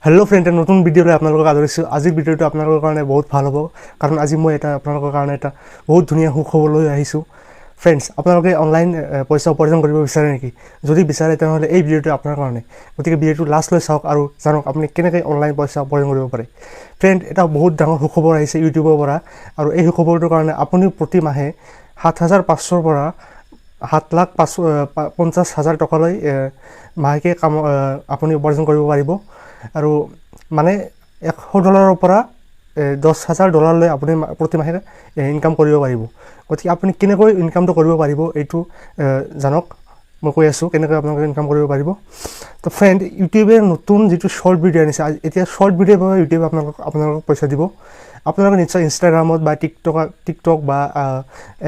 Hello friend नतुन video आपलोक आदरिছোঁ। आज भिडिओ आपलोर कारण बहुत भल हम कारण आज मैं आपलोर कारण एट बहुत धुनिया सुखबर लै आहिছোঁ। फ्रेंड्स आपलोके ऑनलाइन पैसा उपार्जन कर विचारे नेকি যদি বিচাৰে তেনহলে এই ভিডিওটো আপোনাৰ কাৰণে গতিকে ভিডিওটো লাষ্ট লৈ চাওক আৰু জানক আপুনি কেনেকৈ অনলাইন পইচা উপাৰ্জন কৰিব পাৰে। ফ্ৰেন্ড এটা বহুত ডাঙৰ সুখবৰ আহিছে ইউটিউবৰ পৰা আৰু এই সুখবৰটোৰ কাৰণে আপুনি প্ৰতি মাহে ৭৫০০ পৰা ৭,৫০,০০০ টকালৈ মাহেকে কাম আপুনি উপাৰ্জন কৰিব পাৰিব আৰু মানে $100 পৰা $10,000 লৈ আপুনি প্ৰতি মাহে ইনকাম কৰিব পাৰিব। গতিকে আপুনি কেনেকৈ ইনকামটো কৰিব পাৰিব এইটো জানক মই কৈ আছোঁ কেনেকৈ আপোনালোকে ইনকাম কৰিব পাৰিব। তো ফ্ৰেন্ড ইউটিউবে নতুন যেটো শৰ্ট ভিডিও আনিছে এতিয়া শৰ্ট ভিডিও বাবে ইউটিউব আপোনালোকক পইচা দিব। আপোনালোকে নিশ্চয় ইনষ্টাগ্ৰামত বা টিকটক বা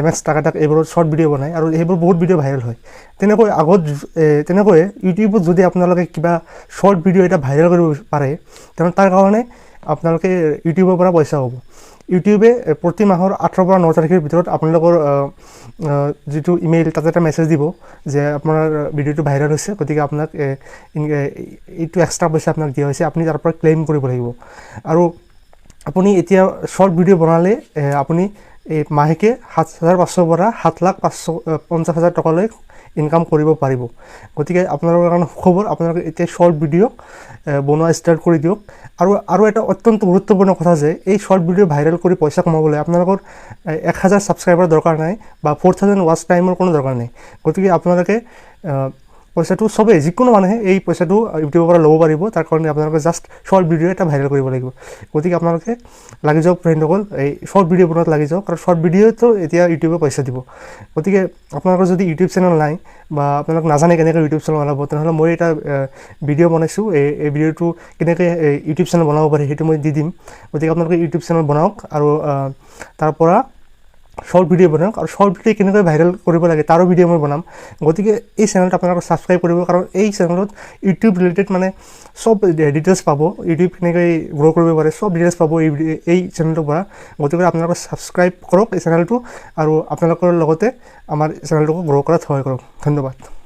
MX টাকাটাক এইবোৰত শৰ্ট ভিডিও বনায় আৰু এইবোৰ বহুত ভিডিও ভাইৰেল হয়। তেনেকৈ ইউটিউবত যদি আপোনালোকে কিবা শৰ্ট ভিডিও এটা ভাইৰেল কৰিব পাৰে তেনে তাৰ কাৰণে আপোনালোকে ইউটিউবৰ পৰা পইচা হ'ব। ইউটিউবে প্ৰতি মাহৰ 8 পৰা 9 তাৰিখৰ ভিতৰত আপোনালোকৰ যেটো ইমেইল তাতে এটা মেছেজ দিব যে আপোনাৰ ভিডিওটো ভাইৰেল হৈছে গতিকে আপোনাক এইটো এক্সট্ৰা পইচা আপোনাক দিয়া হৈছে আপুনি তাৰ পৰা ক্লেইম কৰিব লাগিব। আৰু আপুনি এতিয়া শৰ্ট ভিডিও বনালে আপুনি মাহেকে ৭৫০০ পৰা ৭,৫০,০০০ টকালৈ ইনকাম কৰিব পাৰিব। গতিকে আপোনালোকৰ কাৰণে খবৰ আপোনালোকে এতিয়া শৰ্ট ভিডিও বনোৱা ষ্টাৰ্ট কৰি দিয়ক। আৰু এটা অত্যন্ত গুৰুত্বপূৰ্ণ কথা যে এই শৰ্ট ভিডিও ভাইৰেল কৰি পইচা কমাবলৈ আপোনালোকৰ 1000 সাবস্ক্ৰাইবাৰ দৰকাৰ নাই বা 4000 ওয়াচ টাইমৰ কোনো দৰকাৰ নাই। গতিকে আপোনালোকে পইচাটো সবে যিকোনো মানুহে এই পইচাটো ইউটিউবৰ পৰা ল'ব পাৰিব। তাৰ কাৰণে আপোনালোকে জাস্ট শৰ্ট ভিডিও এটা ভাইৰেল কৰিব লাগিব। গতিকে আপোনালোকে লাগি যাওক ফ্ৰেণ্ডসকল এই শৰ্ট ভিডিও বনোৱাত লাগি যাওক কাৰণ শৰ্ট ভিডিওটো এতিয়া ইউটিউবে পইচা দিব। গতিকে আপোনালোকৰ যদি ইউটিউব চেনেল নাই বা আপোনালোক নাজানে কেনেকৈ ইউটিউব চেনেল বনাব তেনেহ'লে মই এটা ভিডিও বনাইছোঁ এই ভিডিওটো কেনেকৈ ইউটিউব চেনেল বনাব পাৰি সেইটো মই দি দিম। গতিকে আপোনালোকে ইউটিউব চেনেল বনাওক আৰু তাৰ পৰা শৰ্ট ভিডিও বনাওক আৰু শৰ্ট ভিডিও কেনেকৈ ভাইৰেল কৰিব লাগে তাৰো ভিডিও মই বনাম। গতিকে এই চেনেলটো আপোনালোকে সাবস্ক্ৰাইব কৰিব কাৰণ এই চেনেলত ইউটিউব ৰিলেটেড মানে সব ডিটেইলছ পাব। ইউটিউব কেনেকৈ গ্ৰ' কৰিব পাৰে সব ডিটেইলছ পাব এই চেনেলটোৰ পৰা। গতিকে আপোনালোকে সাবস্ক্ৰাইব কৰক এই চেনেলটো আৰু আপোনালোকৰ লগতে আমাৰ চেনেলটোক গ্ৰ' কৰাত সহায় কৰক। ধন্যবাদ।